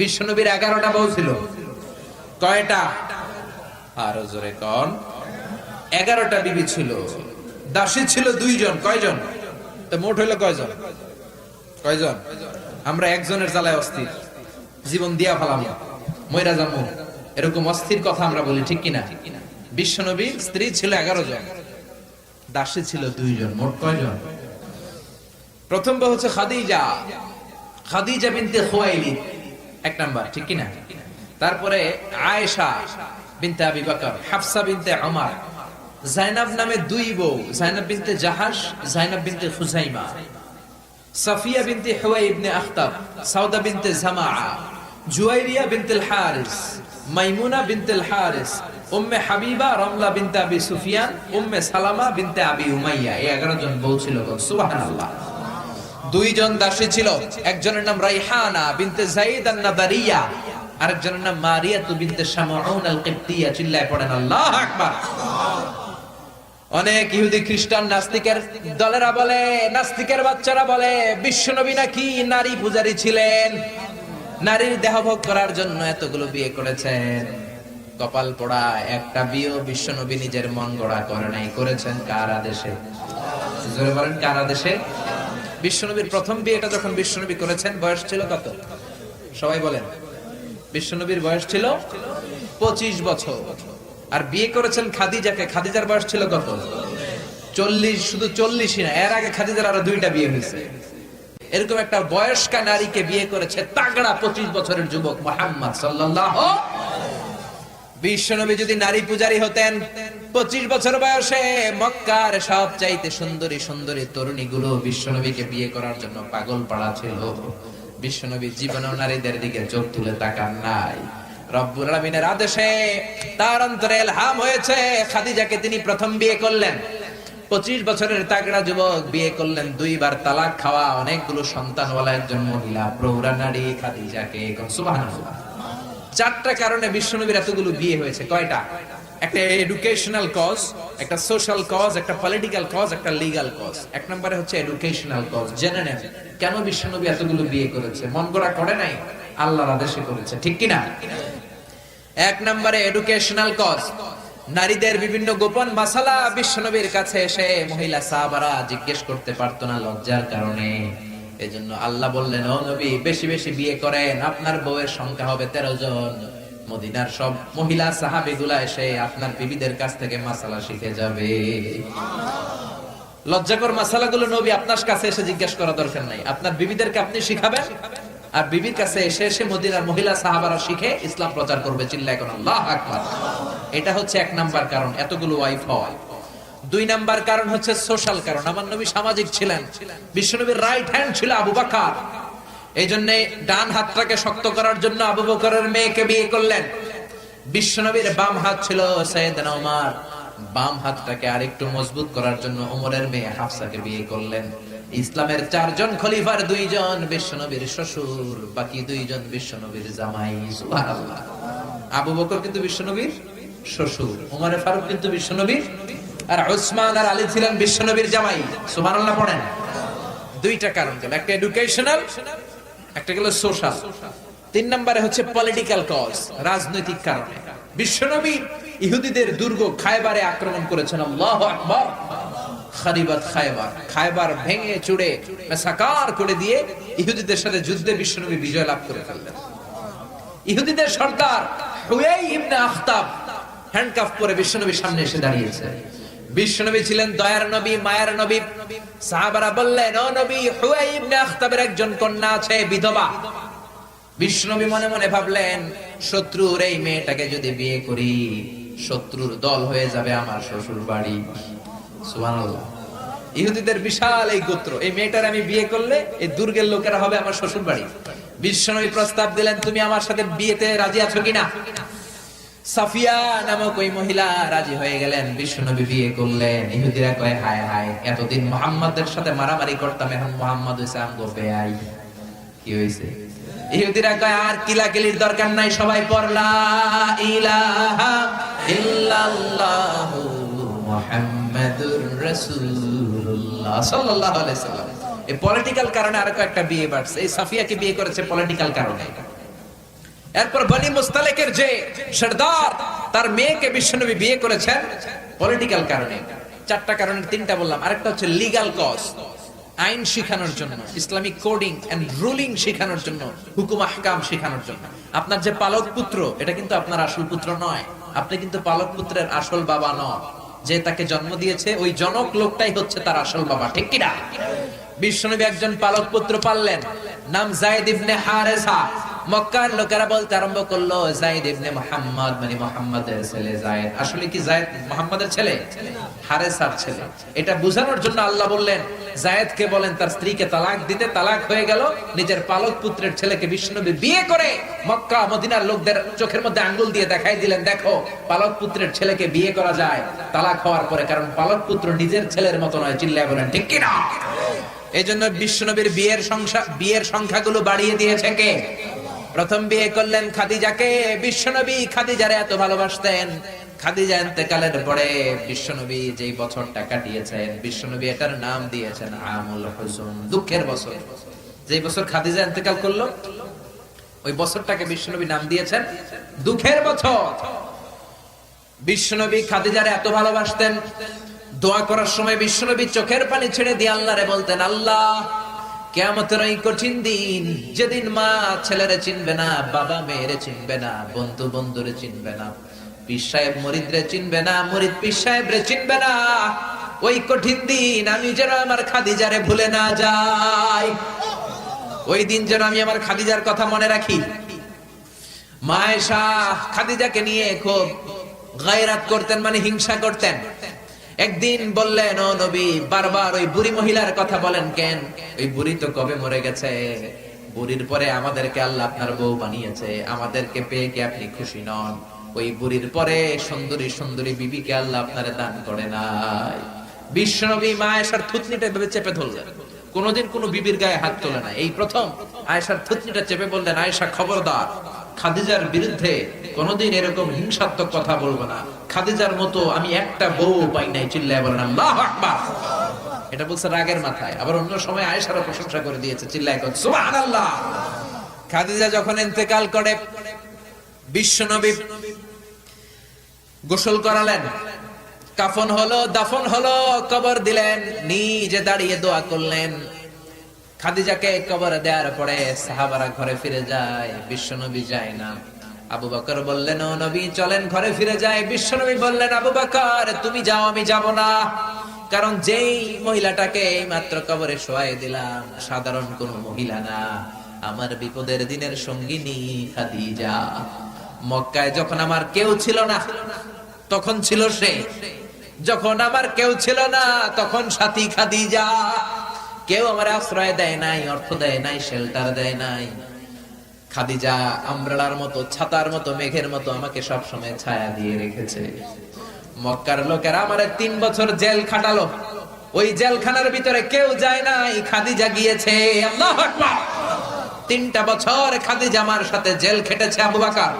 বিশ্বনবীর 11টা বউ ছিল। কয়টা? আরো জোরে কোন? 11টা বিবি ছিল। দাসী ছিল 2 জন। কয়জন? তো মোট হইলো কয়জন? কয়জন? আমরা একজনের জ্বালায় অস্থির, জীবন দিয়া ফেলাম, মইরা যাবো, এরকম অস্থির কথা আমরা বলি, ঠিক কিনা? বিশ্বনবীর স্ত্রী ছিল 11 জন, দাসী ছিল 2 জন। মোট কয়জন? প্রথম বউ হচ্ছে খাদিজা, খাদিজা বিনতে খুয়াইলিদ, 1 নাম্বার, ঠিক কিনা? তারপরে আয়েশা বিনতে আবি বকর, হাফসা বিনতে উমর, জাইনাব নামে 2 বউ, জাইনাব বিনতে জাহাশ, জাইনাব বিনতে খুজাইমা, সাফিয়া বিনতে হুয়াই ইবনে আখতাব, সাউদা বিনতে জামাআ, জুয়াইরিয়া বিনতুল হারিস, মাইমুনা বিনতুল হারিস, উম্মে হাবিবা রমলা বিনতে আবি সুফিয়ান, উম্মে সালামা বিনতে আবি উমাইয়া। এই 11 জন বউ ছিল। সুবহানাল্লাহ। 2 জন দাসী ছিল। একজনের নাম রাইহানা বিনতে যায়েদ আন-নাবারিয়া, আরেকজনের নাম মারিয়া বিনতে শামউন আল-কিবতিয়া। চিল্লায় পড়েন আল্লাহু আকবার। অনেক ইহুদি খ্রিস্টান নাস্তিকের দলেরা বলে, নাস্তিকের বাচ্চারা বলে বিশ্বনবী নাকি নারী পূজারী ছিলেন, নারীর দেহভোগ করার জন্য এতগুলো বিয়ে করেছেন। কপাল পোড়া, একটা বিয়ে বিশ্বনবী নিজের মন গড়া করে নাই, করেছেন কার আদেশে? জোরে বলেন, কার আদেশে? বিশ্বনবীর প্রথম বিয়েটা যখন বিশ্বনবী করেছেন, বয়স ছিল কত? সবাই বলেন। বিশ্বনবীর বয়স ছিল 25 বছর। আর বিয়ে করেছেন খাদিজাকে, খাদিজার বয়স ছিল কত? 40। শুধু 40ই না, এর আগে খাদিজার আরো 2টা বিয়ে হয়েছে। এরকম একটা বয়স্কা নারীকে বিয়ে করেছে তাগড়া 25 বছরের যুবক মুহাম্মদ সাল্লাল্লাহু। বিশ্বনবী যদি নারী পূজারী হতেন, 25 বছর বয়সে মক্কার সবচাইতে সুন্দরী সুন্দরী তরুণীগুলো বিশ্বনবীকে বিয়ে করার জন্য পাগল পাড়া ছিল। বিশ্বনবী জীবনেও নারীদের দিকে চোখ তুলে তাকান নাই। রব্বুল আলামিনের আদেশে তার অন্তরে ইলহাম হয়েছে, খাদিজাকে তিনি প্রথম বিয়ে করলেন। 25 বছরের তাগড়া যুবক বিয়ে করলেন, 2 বার তালাক খাওয়া, অনেকগুলো সন্তানওয়ালা একজন মহিলা, প্রৌঢ়া নারী খাদিজাকে। সুবহানাল্লাহ। 4টা কারণে বিশ্বনবীর এতগুলো বিয়ে হয়েছে। কয়টা? একটা এডুকেশনাল কজ, একটা সোশ্যাল কজ, একটা পলিটিক্যাল কজ, একটা লিগ্যাল কজ। 1 নম্বরে হচ্ছে এডুকেশনাল কজ। জেনে নেন কেন বিশ্বনবী এতগুলো বিয়ে করেছে। মন গড়া করে নাই, আল্লাহর আদেশে করেছে, ঠিক কিনা? 1 নম্বরে এডুকেশনাল কজ। নারীদের বিভিন্ন গোপন মাসালা বিশ্বনবীর কাছে এসে মহিলা সাহাবারা জিজ্ঞেস করতে পারতো না লজ্জার কারণে। এজন্য আল্লাহ বললেন, ও নবী, বেশি বেশি বিয়ে করেন, আপনার বউয়ের সংখ্যা হবে 13 জন। মদিনার সব মহিলা সাহাবীগুলা এসে আপনার বিবিদের কাছ থেকে মাসালা শিখে যাবে। লজ্জাকর মাসালাগুলো নবী আপনার কাছে এসে জিজ্ঞেস করা দরকার নাই, আপনার বিবিদেরকে আপনি শিখাবেন, আর বিবির কাছে এসে এসে মদিনার মহিলা সাহাবারা শিখে ইসলাম প্রচার করবে। চিল্লায় কোন আল্লাহু আকবার। এটা হচ্ছে 1 নাম্বার কারণ এতগুলো ওয়াইফ হওয়া। 2 নাম্বার কারণ হচ্ছে সোশ্যাল কারণ। আমার নবী সামাজিক ছিলেন। বিশ্বনবীর রাইট হ্যান্ড ছিল আবু বকর। এই জন্য ডান হাতটাকে শক্ত করার জন্য আবু বকরের মেয়েকে বিয়ে করলেন। বিশ্বনবীর বাম হাত ছিল সাইয়েদনা ওমর, বাম হাতটাকে আরেকটু মজবুত করার জন্য ওমরের মেয়ে হাফসাকে বিয়ে করলেন। ইসলামের 4 জন খলিফার 2 জন বিশ্বনবীর শ্বশুর, বাকি 2 জন বিশ্বনবীর জামাই। সুবহানাল্লাহ। আবু বকর কিন্তু বিশ্বনবীর শ্বশুর, ওমর ফারুক কিন্তু বিশ্বনবীর, আর উসমান আর আলী ছিলেন বিশ্বনবীর জামাই। সুবহানাল্লাহ পড়েন। 2টা কারণ গেল, একটা এডুকেশনাল, একটা গেল সোশ্যাল। 3 নম্বরে হচ্ছে পলিটিক্যাল কজ, রাজনৈতিক কারণে। বিশ্বনবী ইহুদিদের দুর্গ খায়বারে আক্রমণ করেছেন। আল্লাহু আকবার। খারিবাত খায়বার, খায়বার ভেঙে চুড়ে মাসাকার করে দিয়ে ইহুদিদের সাথে যুদ্ধে বিশ্বনবী বিজয় লাভ করে ফেললেন। ইহুদিদের সর্দার হুয়াই ইবনে আখতাব হ্যান্ডকাফ পরে বিশ্বনবীর সামনে এসে দাঁড়িয়েছে। বিশ্বনবী ছিলেন দয়ার নবী, মায়ার নবী। সাহাবারা বললেন, ও নবী, হুয়াই ইবনে আখতাবের একজন কন্যা আছে, বিধবা। বিশ্বনবী মনে মনে ভাবলেন, শত্রুর এই মেয়েটাকে যদি বিয়ে করি, শত্রুর দল হয়ে যাবে আমার শ্বশুর বাড়ি। সুবহানাল্লাহ। ইহুদিদের বিশাল এই গোত্র, এই মেয়েটার আমি বিয়ে করলে এই দুর্গের লোকেরা হবে আমার শ্বশুর বাড়ি। বিশ্বনবী প্রস্তাব দিলেন, তুমি আমার সাথে বিয়েতে রাজি আছো কিনা? সাফিয়া নামক ওই মহিলা রাজি হয়ে গেলেন। বিশ্বনবী বিয়ে করলেন। ইহুদিরা কয়, হায় হায়, এতদিন মুহাম্মাদের সাথে মারামারি করতাম, এখন মুহাম্মদ হইছে আমগো বেয়াই। কি হইছে? ইহুদিরা কয়, আর কিলাকিলির দরকার নাই, সবাই পড় লা ইলাহা ইল্লাল্লাহু মুহাম্মাদুর রাসূলুল্লাহ সাল্লাল্লাহু আলাইহি সাল্লাম। এই পলিটিক্যাল কারণে আরো একটা বিয়ে বাড়ছে। এই সাফিয়াকে বিয়ে করেছে পলিটিক্যাল কারণে। এরপর বনি মুস্তালিকের যে সরদার, তার মেয়েকে বিশ্বনবী বিয়ে করেছেন পলিটিক্যাল কারণে। চারটা কারণের তিনটা বললাম, আরেকটা হচ্ছে লিগ্যাল কজ, আইন শিখানোর জন্য, ইসলামিক কোডিং এন্ড রুলিং শিখানোর জন্য, হুকুম আহকাম শিখানোর জন্য। আপনার যে পালক পুত্র, এটা কিন্তু আপনার আসল পুত্র নয়, আপনি কিন্তু পালক পুত্রের আসল বাবা নন। যে তাকে জন্ম দিয়েছে ওই জনক লোকটাই হচ্ছে তার আসল বাবা, ঠিক কিনা? বিশ্বনবী একজন পালক পুত্র পাললেন, নাম যায়েদ ইবনে হারেসা। মক্কার লোকেরা বলতে আরম্ভ করলো যায়েদ ইবনে মুহাম্মদ, মানে মুহাম্মাদের ছেলে যায়েদ। আসলে কি যায়েদ মুহাম্মাদের ছেলে? হারেসার ছেলে। এটা বোঝানোর জন্য আল্লাহ বললেন যায়েদকে বলেন তার স্ত্রীকে তালাক দিতে। তালাক হয়ে গেল, নিজের পালক পুত্রের ছেলেকে বিশ্বনবী বিয়ে করে মক্কা মদিনার লোকদের চোখের মধ্যে আঙ্গুল দিয়ে দেখাই দিলেন, দেখো পালক পুত্রের ছেলেকে বিয়ে করা যায় তালাক হওয়ার পরে, কারণ পালক পুত্র নিজের ছেলের মতো নয়। চিল্লায় বলেন ঠিক কিনা? এই জন্য বিশ্বনবীর বিয়ের সংখ্যাগুলো বাড়িয়ে দিয়েছে কে? প্রথম বিয়ে করলেন খাদিজাকে। বিশ্বনবী খাদিজারে এত ভালোবাসতেন, খাদিজা ইন্তেকালের পরে বিশ্বনবী যেই বছরটা কাটিয়েছেন, বিশ্বনবী এটার নাম দিয়েছেন আমুল হুজুন, দুঃখের বছর। যেই বছর খাদিজা ইন্তেকাল করলো ওই বছরটাকে বিশ্বনবী নাম দিয়েছেন দুঃখের বছর। বিশ্বনবী খাদিজারে এত ভালোবাসতেন, দোয়া করার সময় বিশ্বনবী চোখের পানি ছেড়ে দিয়ে আল্লাহরে বলতেন, আল্লাহ কিয়ামতের এই কঠিন দিন, যেদিন মা ছেলেরে চিনবে না, বাবা মেয়েরে চিনবে না, বন্ধু বন্ধুরে চিনবে না, পীর সাহেব মুরিদরে চিনবে না, মুরিদ পীর সাহেবরে চিনবে না, ওই কঠিন দিন আমি যেন আমার খাদিজারে ভুলে না যাই, ওই দিন যেন আমি আমার খাদিজার কথা মনে রাখি। মা আয়েশা খাদিজাকে নিয়ে খুব গায়রাত করতেন, মানে হিংসা করতেন। একদিন বললেন, ও নবী, বারবার ওই বুড়ি মহিলার কথা বলেন কেন? ওই বুড়ি তো কবে মরে গেছে, বুড়ির পরে আমাদেরকে আল্লাহ আপনার বউ বানিয়েছে, আমাদেরকে পেয়ে কি আপনি খুশি নন? ওই বুড়ির পরে সুন্দরী সুন্দরী বিবিকে আল্লাহ আপনারে দান করে নাই। বিশ্বনবী মা আয়েশার থুতনিটা ভেবে চেপে ধরলেন, কোনদিন কোন বিবির গায়ে হাত তোলে না। এই প্রথম আয়েশার থুতনিটা চেপে বললেন, আয়েশা খবরদার, খাদিজার বিরুদ্ধে কোনদিন এরকম হিংসাত্মক কথা বলবো না, খাদিজার মতো আমি একটা বউ পাই নাই। চিল্লায় বলেন আল্লাহু আকবার। এটা বলছে রাগের মাথায়। আবার অন্য সময় আয়েশারও প্রশংসা করে দিয়েছে, চিল্লায় কর সুবহানাল্লাহ। খাদিজা যখন ইন্তেকাল করে বিশ্বনবী গোসল করালেন, কাফন হলো, দাফন হলো, কবর দিলেন, নিজে দাঁড়িয়ে দোয়া করলেন। খাদিজাকে কবরে দেওয়ার পরে সাহাবারা ঘরে ফিরে যায়, বিশ্বনবী যায় না। আবু বকর বললেন, ও নবী চলেন ঘরে ফিরে যায়। বিশ্বনবী বললেন, আবু বকর তুমি যাও, আমি যাব না, কারণ যেই মহিলাটাকে মাত্র কবরে শোয়াই দিলাম সাধারণ কোন মহিলা না, আমার বিপদের দিনের সঙ্গিনী খাদিজা। মক্কায় যখন আমার কেউ ছিল না তখন ছিল সে, যখন আমার কেউ ছিল না তখন সাথী খাদিজা। কেউ আমার আশ্রয় দেয় নাই, অর্থ দেয় নাই, শেল্টার দেয় নাই। খাদিজা আমব্রেলার মতো, ছাতার মতো, মেঘের মতো আমাকে সব সময় ছায়া দিয়ে রেখেছে। মক্কার লোকেরা আমারে 3 বছর জেল খাটালো, ওই জেলখানার ভিতরে কেউ যায় নাই, খাদিজা গিয়েছে। আল্লাহু আকবার। 3টা বছর খাদিজা আমার সাথে জেল খেটেছে। আবু বকর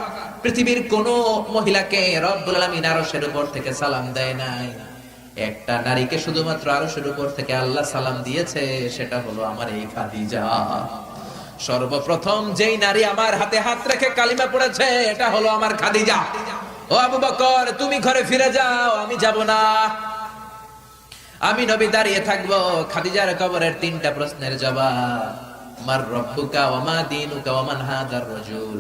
পৃথিবীর কোন মহিলাকে রব্বুল আলামিন আরশের উপর থেকে সালাম দেয় নাই, একটা নারীকে শুধুমাত্র আরশের উপর থেকে আল্লাহ সালাম দিয়েছে, সেটা হলো আমার এই খাদিজা। সর্বপ্রথম যেই নারী আমার হাতে হাত রেখে কালিমা পড়েছে এটা হলো আমার খাদিজা। ও আবু বকর তুমি ঘরে ফিরে যাও, আমি যাব না, আমি নবী দাঁড়িয়ে থাকবো। খাদিজার কবরের 3টা প্রশ্নের জবাব, মার রব্বুকা ওয়া মা দীনুকা ওয়া মান হাদার রাজুল।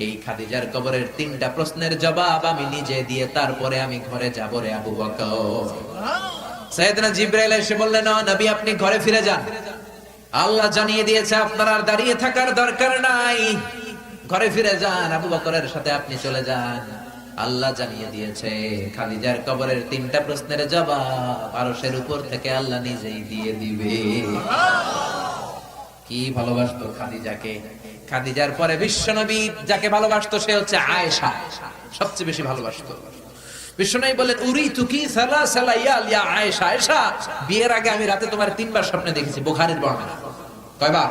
এই খাদিজার কবরের 3টা প্রশ্নের জবাব আমি নিজে দিয়ে তারপরে আমি ঘরে যাব রে আবু বকর। সাইয়েদনা জিবরাইল এসে বললেন, ও নবী আপনি ঘরে ফিরে যান, আল্লাহ জানিয়ে দিয়েছে আপনার আর দাঁড়িয়ে থাকার দরকার নাই, ঘরে ফিরে যান, আবু বকরের সাথে আপনি চলে যান। আল্লাহ জানিয়ে দিয়েছে খাদিজার কবরের 3টা প্রশ্নের জবাব আরশের উপর থেকে আল্লাহ নিজেই দিয়ে দিবে। কি ভালোবাসতো খাদিজাকে। খাদিজার পরে বিশ্বনবী যাকে ভালোবাসতো সে হচ্ছে আয়েশা, সবচেয়ে বেশি ভালোবাসতো। বিশ্বনবী বলেন, উরিতু কি সালাসালা ইয়া আয়েশা, আয়েশা বিয়ের আগে আমি রাতে তোমার 3বার স্বপ্নে দেখেছি। বুখারীর বর্ণনা। কয়বার?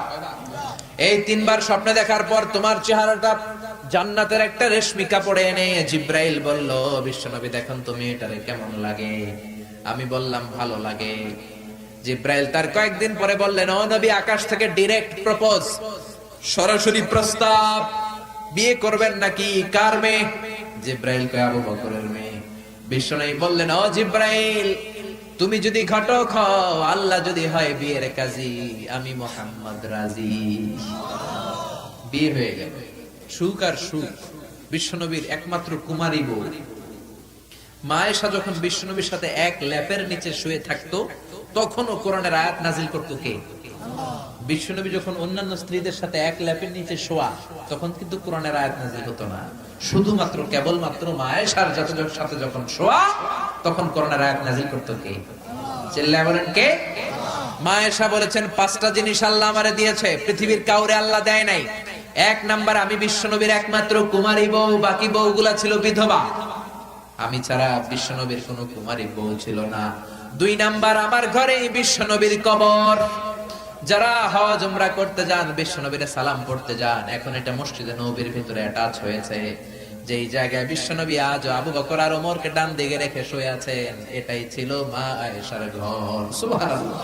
এই 3বার স্বপ্নে দেখার পর তোমার চেহারাটা জান্নাতের একটা রেশমি কাপড়ে এনে জিবরাইল বলল, বিশ্বনবী দেখুন তুমি এটারে কেমন লাগে? আমি বললাম ভালো লাগে। জিবরাইল তার কয়েকদিন পরে বললেন, ও নবী আকাশ থেকে ডাইরেক্ট প্রপোজ, সরাসরি প্রস্তাব, বিয়ে করবেন নাকি? কার মেয়ে? জিব্রাইল কয় আবু বকরের মেয়ে। বিশ্বনবী বললেন, ও জিব্রাইল, তুমি যদি ঘটক হও, আল্লাহ যদি হয় বিয়ের কাজী, আমি মুহাম্মদ রাজি। বিয়ে হয়ে গেল, সুখ আর সুখ। বিশ্বনবীর একমাত্র কুমারী বউ মা আয়েশা যখন বিশ্বনবীর সাথে এক ল্যাপের নিচে শুয়ে থাকতো, তখনও কোরআনের আয়াত নাজিল করতো কে? বিশ্বনবী যখন অন্যান্য স্ত্রীদের সাথে এক ল্যাপের নিচে শোয়া, তখন কিন্তু কোরআনের আয়াত নাজিল হতো না। শুধুমাত্র কেবলমাত্র মা আয়েশার সাথে যখন শোয়া, তখন কোরআনের আয়াত নাজিল করতো কে? চিল্লায় বলেন কে? মা আয়েশা বলেছেন, 5টা জিনিস আল্লাহ আমারে দিয়েছে, পৃথিবীর কাউরে আল্লাহ দেয় নাই। 1 নাম্বার, আমি বিশ্বনবীর একমাত্র কুমারী বউ, বাকি বউগুলা ছিল বিধবা। আমি ছাড়া বিশ্বনবীর কোনো কুমারী বউ ছিল না। 2 নাম্বার, আমার ঘরে বিশ্বনবীর কবর। যারা হজ উমরা করতে যান, বিশ্বনবীর সালাম পড়তে যান, এখন এটা মসজিদে নববীর ভিতরে অ্যাটাচ হয়েছে। যেই জায়গায় বিশ্বনবী আজ আবু বকর আর ওমরকে ডান দিকে রেখে শুয়ে আছেন, এটাই ছিল মা আয়েশার ঘর। সুবহানাল্লাহ।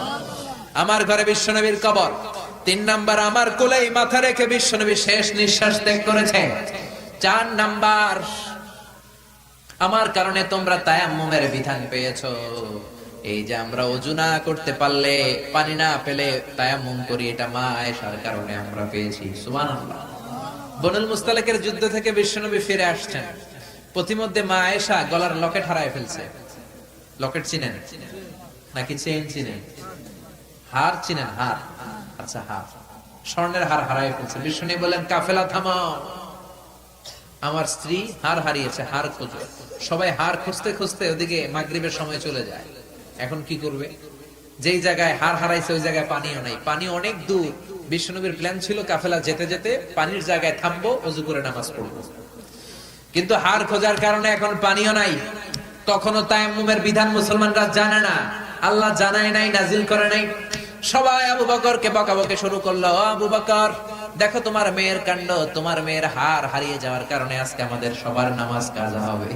আমার ঘরে বিশ্বনবীর কবর। 3 নাম্বার, আমার কোলেই মাথা রেখে বিশ্বনবী শেষ নিঃশ্বাস ত্যাগ করেছে। 4 নাম্বার, আমার কারণে তোমরা তায়াম্মুমের বিধান পেয়েছো। এই যে আমরা ওযু না করতে পারলে, পানি না পেলে তায়াম্মুম করি, এটা মা আয়েশার কারণে আমরা পেয়েছি। সুবহানাল্লাহ। বনুল মুস্তালিকের যুদ্ধ থেকে বিশ্বনবী ফিরে আসছেন, প্রতিমধ্যে মা আয়েশা গলার লকেট হারায় ফেলছে। লকেট চিনেন নাকি চেইন চিনেন? হার চিনেন? হার, আচ্ছা হার, স্বর্ণের হার হারায় ফেলছে। বিশ্বনবী বলেন, কাফেলা থামাও, আমার স্ত্রী হার হারিয়েছে, হার খোঁজো। সবাই হার খুঁজতে খুঁজতে ওদিকে মাগরিবের সময় চলে যায়। এখন কি করবে? যেই জায়গায় হার হারাইছে ওই জায়গায় পানিও নাই, পানি অনেক দূর। বিশ্বনবীর প্ল্যান ছিল কাফেলা যেতে যেতে পানির জায়গায় থামবো, ওযু করে নামাজ পড়বো। কিন্তু হার খোঁজার কারণে এখন পানিও নাই। তখনও তায়াম্মুমের বিধান মুসলমানরা জানে না, আল্লাহ জানায় নাই, নাজিল করে নাই। সবাই আবু বকরকে বকাবকি শুরু করলো, ও আবু বকর, দেখো তোমার মেয়ের কাণ্ড, তোমার মেয়ের হার হারিয়ে যাওয়ার কারণে আজকে আমাদের সবার নামাজ কাজা হবে,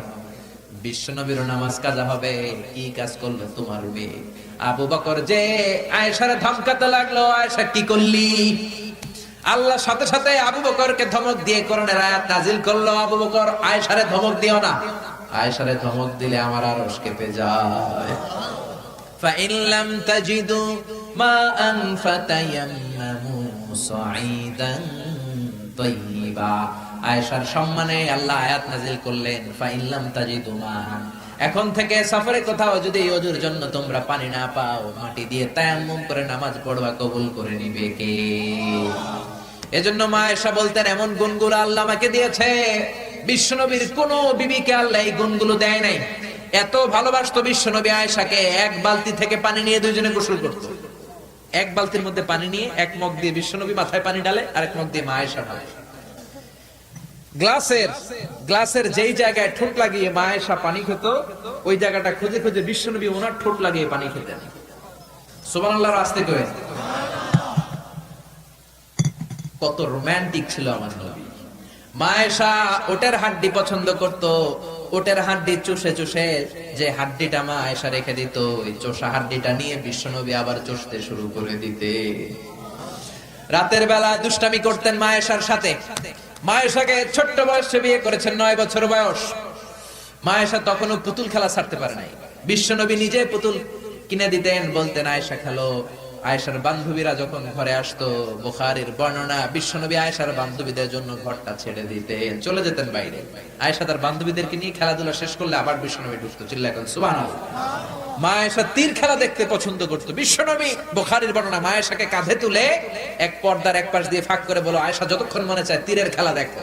বিশ্বনবীর নামাজ কাজা হবে। কি কাজ করলো তোমার মেয়ে? আবু বকর যে আয়েশারে ধমকাতে লাগলো, আয়েশা কি করলি? আল্লাহ সাথে সাথে আবু বকরকে ধমক দিয়ে কোরআনের আয়াত নাজিল করলো, আবু বকর আয়েশারে ধমক দিও না, আয়েশারে ধমক দিলে আমার আরশ কেঁপে যায়। فإن لم تجدوا ماء فتيمموا صعيدا طيبا। আয়েশার সম্মানে আল্লাহ আয়াত নাজিল করলেন, فإن لم تجدوا ماء, এখন থেকে সফরে কোথাও যদি ওযুর জন্য তোমরা পানি না পাও, মাটি দিয়ে তায়াম্মুম করে নামাজ পড়বা, কবুল করে নিবে কে? এজন্য মা আয়েশা বলতেন, এমন গুণগুলো আল্লাহ আমাকে দিয়েছে, বিশ্বনবীর কোন বিবিকে আল্লাহ এই গুণগুলো দেয় নাই। এত ভালোবাসতো বিশ্বনবী আয়েশাকে, 1 বালতি থেকে পানি নিয়ে দুইজনে গোসল করত। 1 বালতির মধ্যে পানি নিয়ে 1 মগ দিয়ে বিশ্বনবী মাথায় পানি ঢালে, আর 1 মগ দিয়ে মা আয়েশা ঢালে। গ্লাসের যেই জায়গায় ঠোঁট লাগিয়ে মা আয়েশা পানি খেত, ওই জায়গাটা খুঁজে খুঁজে বিশ্বনবী ওনার ঠোঁট লাগিয়ে পানি খেতেন। সুবহানাল্লাহ। আস্তে করে কত রোমান্টিক ছিল আমার নবী। মা আয়েশা ওটের হাড্ডি পছন্দ করত, ওটের হাড্ডি চুষে চুষে যে হাড্ডিটা মা আয়েশা রেখে দিত, ওই চোষা হাড্ডিটা নিয়ে বিশ্বনবী আবার চুষতে শুরু করে দিতে। রাতের বেলা দুষ্টামি করতেন মা আয়েশার সাথে। মা আয়েশাকে ছোট্ট বয়সে বিয়ে করেছেন, 9 বছর বয়স। মা আয়েশা তখনও পুতুল খেলা ছাড়তে পারে নাই। বিশ্বনবী নিজে পুতুল কিনে দিতেন, বলতেন আয়েশা খেলো। আয়েশার বান্ধবীরা যখন ঘরে আসতো, বুখারীর বর্ণনা, বিশ্বনবী আয়েশার বান্ধবীদের জন্য ঘরটা ছেড়ে দিতেন, চলে যেতেন বাইরে। আয়েশা তার বান্ধবীদেরকে নিয়ে খেলাধুলা শেষ করলে আবার বিশ্বনবী ঢুকতো। চিল্লায় বলেন সুবহানাল্লাহ। মা আয়েশা তীর খেলা দেখতে পছন্দ করতো। বিশ্বনবী, বুখারীর বর্ণনা, মা আয়েশাকে কাঁধে তুলে এক পর্দার এক পাশ দিয়ে ফাঁক করে বলো, আয়েশা যতক্ষণ মনে চায় তীরের খেলা দেখো।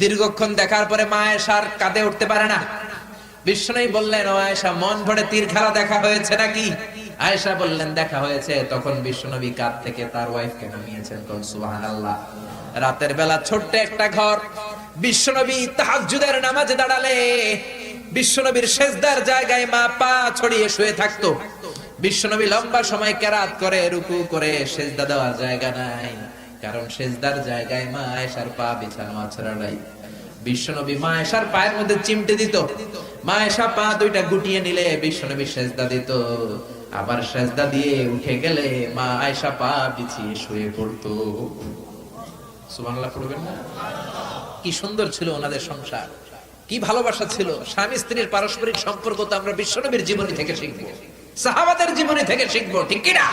দীর্ঘক্ষণ দেখার পরে মা আয়েশার কাঁধে উঠতে পারে না। বিশ্বনবী বললেন, ও আয়েশা, মন ভরে তীর খেলা দেখা হয়েছে নাকি? আয়েশা বললেন, দেখা হয়েছে। তখন বিশ্বনবী কাঁধ থেকে তার ওয়াইফকে নামিয়েছেন। সুবহানাল্লাহ। রাতের বেলা ছোট্ট একটা ঘর, বিশ্বনবী তাহাজ্জুদের নামাজে দাঁড়ালে বিশ্বনবীর সেজদার জায়গায় মা পা ছড়িয়ে শুয়ে থাকতো। বিশ্বনবী লম্বা সময় কেরাত করে, রুকু করে, সেজদা দেওয়ার জায়গা নাই, কারণ সেজদার জায়গায় মা আয়েশার পা বিছানো আছড়া নাই। বিশ্বনবী মা আয়েশার পায়ের মধ্যে চিমটে দিত, মা আয়েশা পা দুইটা গুটিয়ে নিলে বিশ্বনবী সেজদা দিত। আবার সেজদা দিয়ে উঠে গেলে মা আয়েশা পা বিছিয়ে শুয়ে পড়তো। সুবহানাল্লাহ পড়বেন না? কি সুন্দর ছিল ওনাদের সংসার, কি ভালোবাসা ছিল। স্বামী স্ত্রীর পারস্পরিক সম্পর্ক তো আমরা বিশ্বনবীর জীবনী থেকে শিখবো, সাহাবাদের জীবনী থেকে শিখবো, ঠিক কিনা?